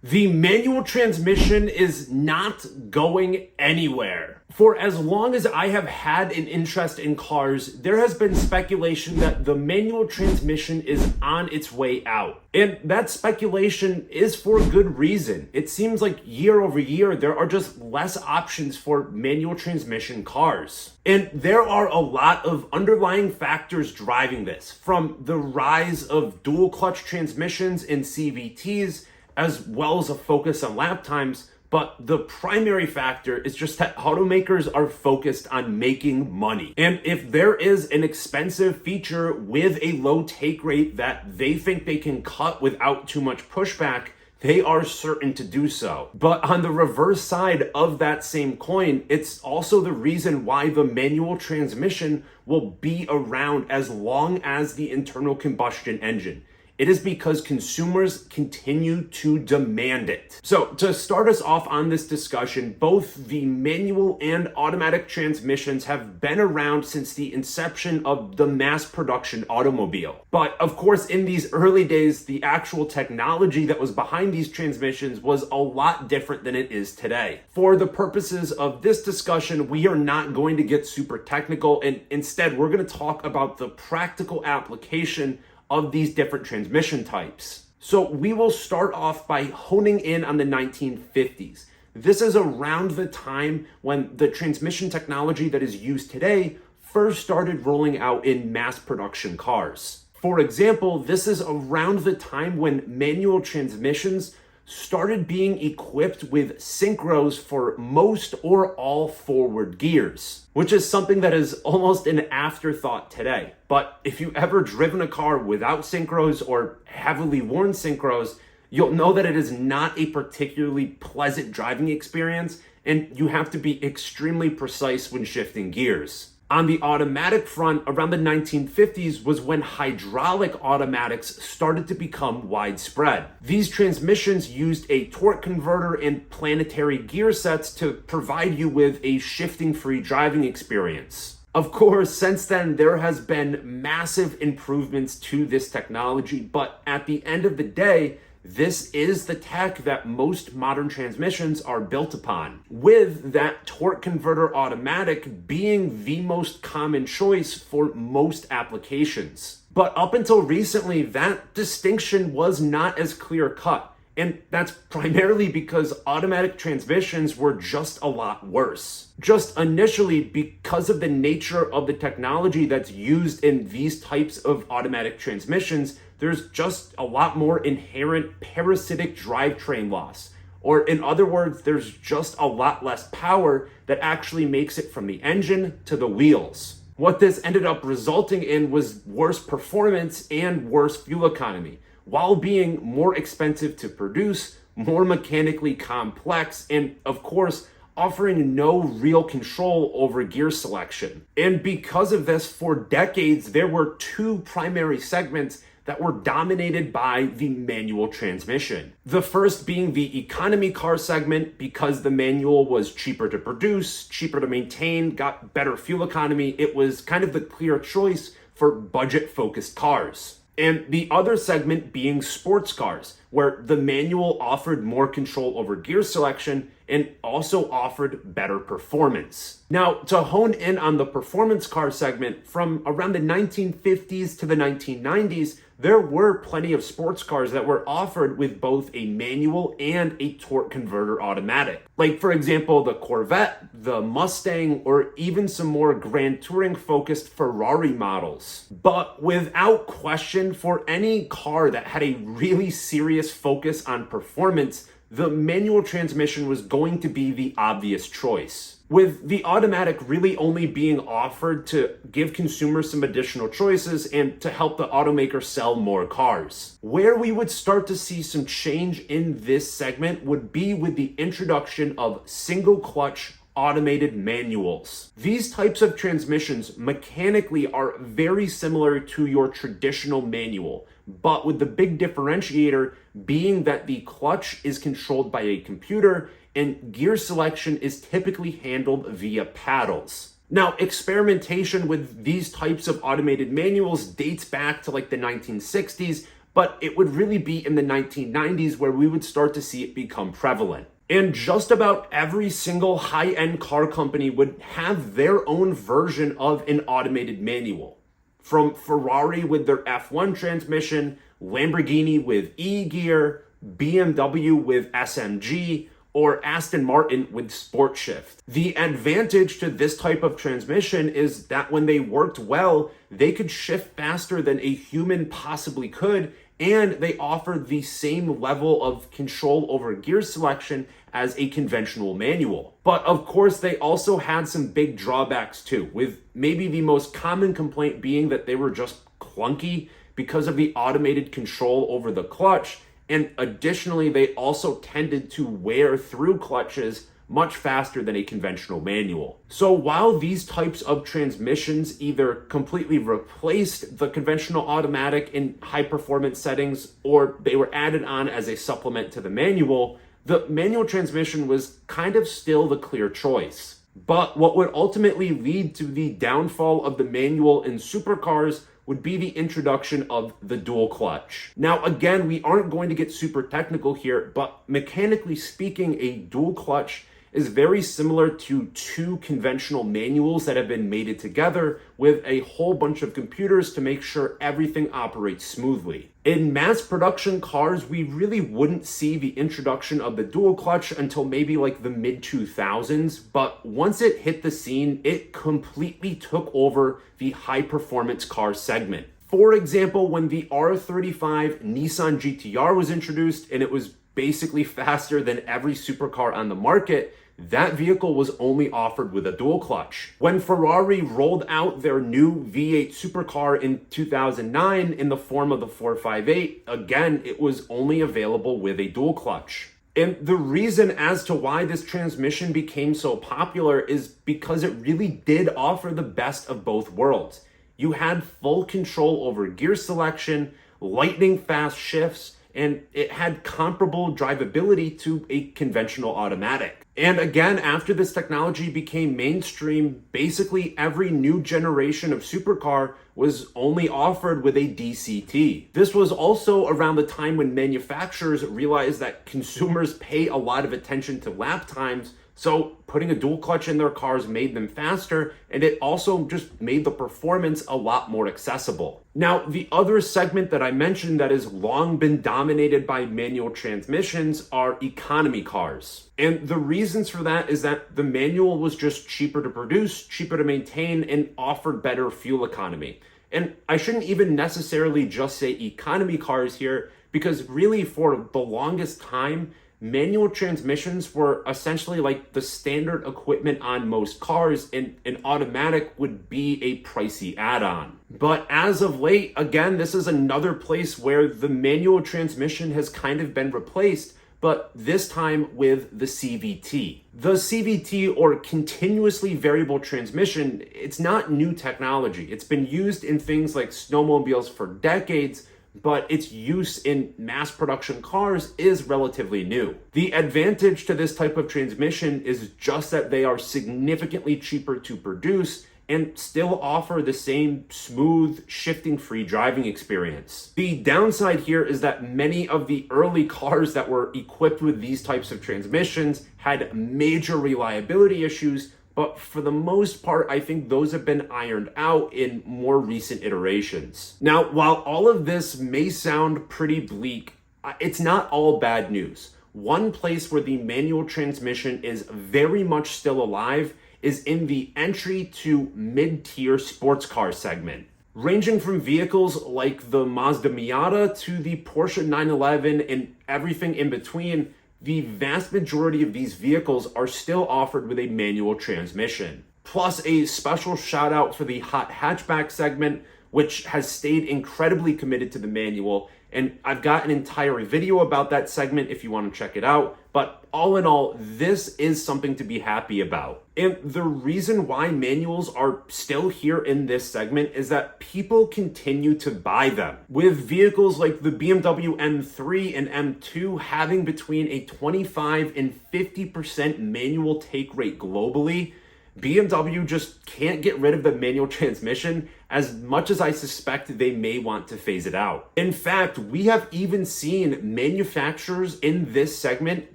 The manual transmission is not going anywhere. For as long as I have had an interest in cars, there has been speculation that the manual transmission is on its way out. And that speculation is for good reason. It seems like year over year, there are just less options for manual transmission cars. And there are a lot of underlying factors driving this, from the rise of dual clutch transmissions and CVTs, as well as a focus on lap times. But the primary factor is just that automakers are focused on making money. And if there is an expensive feature with a low take rate that they think they can cut without too much pushback, they are certain to do so. But on the reverse side of that same coin, it's also the reason why the manual transmission will be around as long as the internal combustion engine. It is because consumers continue to demand it. So to start us off on this discussion, both the manual and automatic transmissions have been around since the inception of the mass production automobile. But of course, in these early days, the actual technology that was behind these transmissions was a lot different than it is today. For the purposes of this discussion, we are not going to get super technical, and instead we're going to talk about the practical application of these different transmission types. So we will start off by honing in on the 1950s. This is around the time when the transmission technology that is used today first started rolling out in mass production cars. For example, this is around the time when manual transmissions started being equipped with synchros for most or all forward gears, which is something that is almost an afterthought today. But if you've ever driven a car without synchros or heavily worn synchros, you'll know that it is not a particularly pleasant driving experience, and you have to be extremely precise when shifting gears. On the automatic front, around the 1950s was when hydraulic automatics started to become widespread. These transmissions used a torque converter and planetary gear sets to provide you with a shifting-free driving experience. Of course, since then, there has been massive improvements to this technology, but at the end of the day, this is the tech that most modern transmissions are built upon, with that torque converter automatic being the most common choice for most applications. But up until recently, that distinction was not as clear cut. And that's primarily because automatic transmissions were just a lot worse. Just initially, because of the nature of the technology that's used in these types of automatic transmissions, there's just a lot more inherent parasitic drivetrain loss. Or in other words, there's just a lot less power that actually makes it from the engine to the wheels. What this ended up resulting in was worse performance and worse fuel economy, while being more expensive to produce, more mechanically complex, and of course, offering no real control over gear selection. And because of this, for decades, there were two primary segments that were dominated by the manual transmission. The first being the economy car segment, because the manual was cheaper to produce, cheaper to maintain, got better fuel economy. It was kind of the clear choice for budget-focused cars. And the other segment being sports cars, where the manual offered more control over gear selection and also offered better performance. Now, to hone in on the performance car segment, from around the 1950s to the 1990s, there were plenty of sports cars that were offered with both a manual and a torque converter automatic. Like, for example, the Corvette, the Mustang, or even some more Grand Touring-focused Ferrari models. But without question, for any car that had a really serious focus on performance, the manual transmission was going to be the obvious choice, with the automatic really only being offered to give consumers some additional choices and to help the automaker sell more cars. Where we would start to see some change in this segment would be with the introduction of single clutch automated manuals. These types of transmissions mechanically are very similar to your traditional manual, but with the big differentiator being that the clutch is controlled by a computer and gear selection is typically handled via paddles. Now, experimentation with these types of automated manuals dates back to like the 1960s, but it would really be in the 1990s where we would start to see it become prevalent. And just about every single high-end car company would have their own version of an automated manual. From Ferrari with their F1 transmission, Lamborghini with E-gear, BMW with SMG, or Aston Martin with Sport Shift. The advantage to this type of transmission is that when they worked well, they could shift faster than a human possibly could, and they offered the same level of control over gear selection as a conventional manual. But of course, they also had some big drawbacks too, with maybe the most common complaint being that they were just clunky because of the automated control over the clutch. And additionally, they also tended to wear through clutches much faster than a conventional manual. So while these types of transmissions either completely replaced the conventional automatic in high performance settings, or they were added on as a supplement to the manual transmission was kind of still the clear choice. But what would ultimately lead to the downfall of the manual in supercars would be the introduction of the dual clutch. Now, again, we aren't going to get super technical here, but mechanically speaking, a dual clutch is very similar to two conventional manuals that have been mated together with a whole bunch of computers to make sure everything operates smoothly. In mass production cars, we really wouldn't see the introduction of the dual clutch until maybe like the mid 2000s, but once it hit the scene, it completely took over the high performance car segment. For example, when the R35 Nissan GT-R was introduced and it was basically faster than every supercar on the market, that vehicle was only offered with a dual clutch. When Ferrari rolled out their new V8 supercar in 2009 in the form of the 458, again, it was only available with a dual clutch. And the reason as to why this transmission became so popular is because it really did offer the best of both worlds. You had full control over gear selection, lightning fast shifts, and it had comparable drivability to a conventional automatic. And again, after this technology became mainstream, basically every new generation of supercar was only offered with a DCT. This was also around the time when manufacturers realized that consumers pay a lot of attention to lap times, so putting a dual clutch in their cars made them faster, and it also just made the performance a lot more accessible. Now, the other segment that I mentioned that has long been dominated by manual transmissions are economy cars. And the reasons for that is that the manual was just cheaper to produce, cheaper to maintain, and offered better fuel economy. And I shouldn't even necessarily just say economy cars here, because really for the longest time, manual transmissions were essentially like the standard equipment on most cars, and an automatic would be a pricey add-on. But as of late, again, this is another place where the manual transmission has kind of been replaced, but this time with the CVT. The CVT, or continuously variable transmission, it's not new technology. It's been used in things like snowmobiles for decades, but its use in mass production cars is relatively new. The advantage to this type of transmission is just that they are significantly cheaper to produce and still offer the same smooth, shifting-free driving experience. The downside here is that many of the early cars that were equipped with these types of transmissions had major reliability issues, but for the most part, I think those have been ironed out in more recent iterations. Now, while all of this may sound pretty bleak, it's not all bad news. One place where the manual transmission is very much still alive is in the entry to mid-tier sports car segment. Ranging from vehicles like the Mazda Miata to the Porsche 911 and everything in between, the vast majority of these vehicles are still offered with a manual transmission. Plus, a special shout out for the hot hatchback segment, which has stayed incredibly committed to the manual. And I've got an entire video about that segment if you want to check it out. But all in all, this is something to be happy about. And the reason why manuals are still here in this segment is that people continue to buy them. With vehicles like the BMW M3 and M2 having between a 25 and 50% manual take rate globally, BMW just can't get rid of the manual transmission as much as I suspect they may want to phase it out. In fact, we have even seen manufacturers in this segment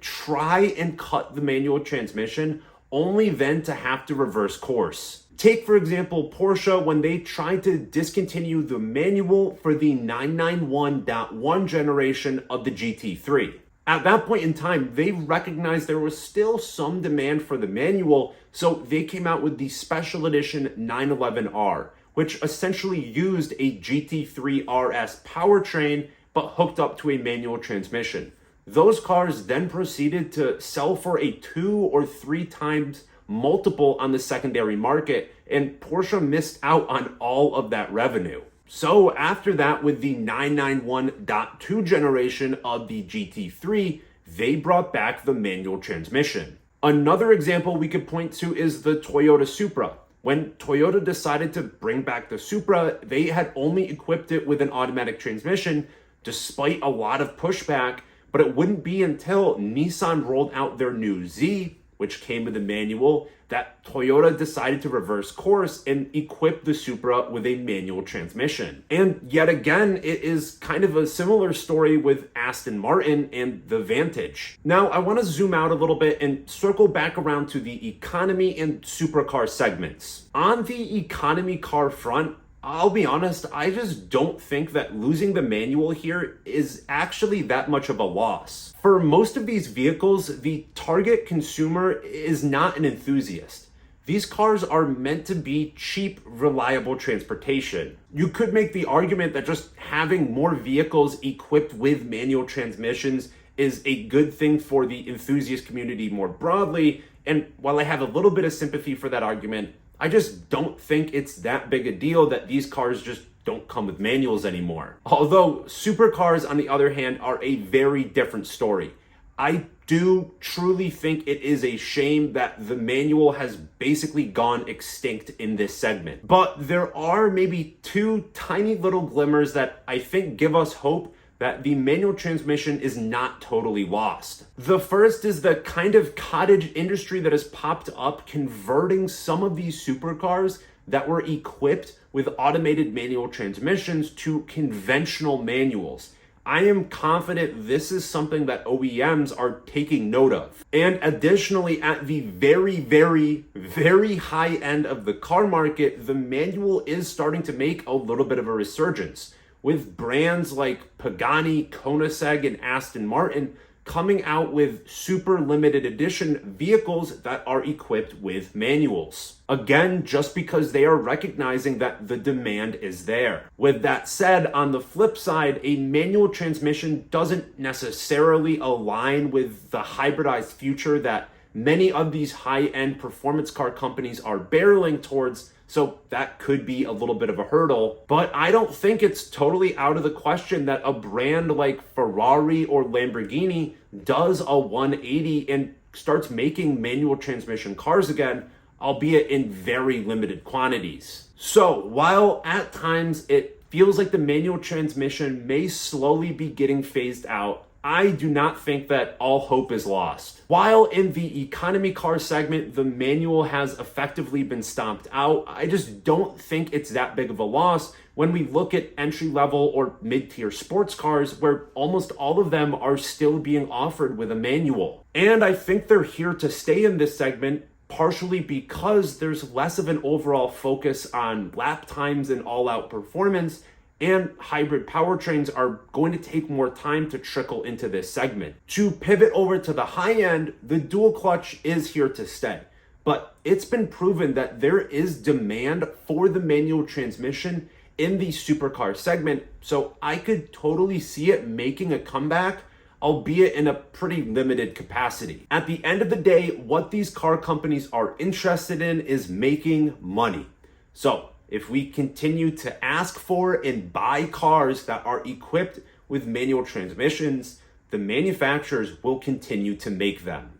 try and cut the manual transmission, only then to have to reverse course. Take, for example, Porsche when they tried to discontinue the manual for the 991.1 generation of the GT3. At that point in time, they recognized there was still some demand for the manual, so they came out with the special edition 911R, which essentially used a GT3 RS powertrain but hooked up to a manual transmission. Those cars then proceeded to sell for a 2 or 3 times multiple on the secondary market, and Porsche missed out on all of that revenue. So after that, with the 991.2 generation of the GT3, they brought back the manual transmission. Another example we could point to is the Toyota Supra. When Toyota decided to bring back the Supra, they had only equipped it with an automatic transmission, despite a lot of pushback, but it wouldn't be until Nissan rolled out their new Z, which came with a manual, that Toyota decided to reverse course and equip the Supra with a manual transmission. And yet again, it is kind of a similar story with Aston Martin and the Vantage. Now, I want to zoom out a little bit and circle back around to the economy and supercar segments. On the economy car front, I'll be honest, I just don't think that losing the manual here is actually that much of a loss. For most of these vehicles, the target consumer is not an enthusiast. These cars are meant to be cheap, reliable transportation. You could make the argument that just having more vehicles equipped with manual transmissions is a good thing for the enthusiast community more broadly, and while I have a little bit of sympathy for that argument, I just don't think it's that big a deal that these cars just don't come with manuals anymore. Although supercars, on the other hand, are a very different story. I do truly think it is a shame that the manual has basically gone extinct in this segment. But there are maybe 2 tiny little glimmers that I think give us hope that the manual transmission is not totally lost. The first is the kind of cottage industry that has popped up converting some of these supercars that were equipped with automated manual transmissions to conventional manuals. I am confident this is something that OEMs are taking note of. And additionally, at the very, very, very high end of the car market, the manual is starting to make a little bit of a resurgence, with brands like Pagani, Koenigsegg, and Aston Martin coming out with super limited edition vehicles that are equipped with manuals. Again, just because they are recognizing that the demand is there. With that said, on the flip side, a manual transmission doesn't necessarily align with the hybridized future that many of these high-end performance car companies are barreling towards, so that could be a little bit of a hurdle. But I don't think it's totally out of the question that a brand like Ferrari or Lamborghini does a 180 and starts making manual transmission cars again, albeit in very limited quantities. So while at times it feels like the manual transmission may slowly be getting phased out, I do not think that all hope is lost. While in the economy car segment, the manual has effectively been stomped out, I just don't think it's that big of a loss when we look at entry-level or mid-tier sports cars where almost all of them are still being offered with a manual. And I think they're here to stay in this segment partially because there's less of an overall focus on lap times and all-out performance, and hybrid powertrains are going to take more time to trickle into this segment. To pivot over to the high end, the dual clutch is here to stay, but it's been proven that there is demand for the manual transmission in the supercar segment, so I could totally see it making a comeback, albeit in a pretty limited capacity. At the end of the day, what these car companies are interested in is making money. So if we continue to ask for and buy cars that are equipped with manual transmissions, the manufacturers will continue to make them.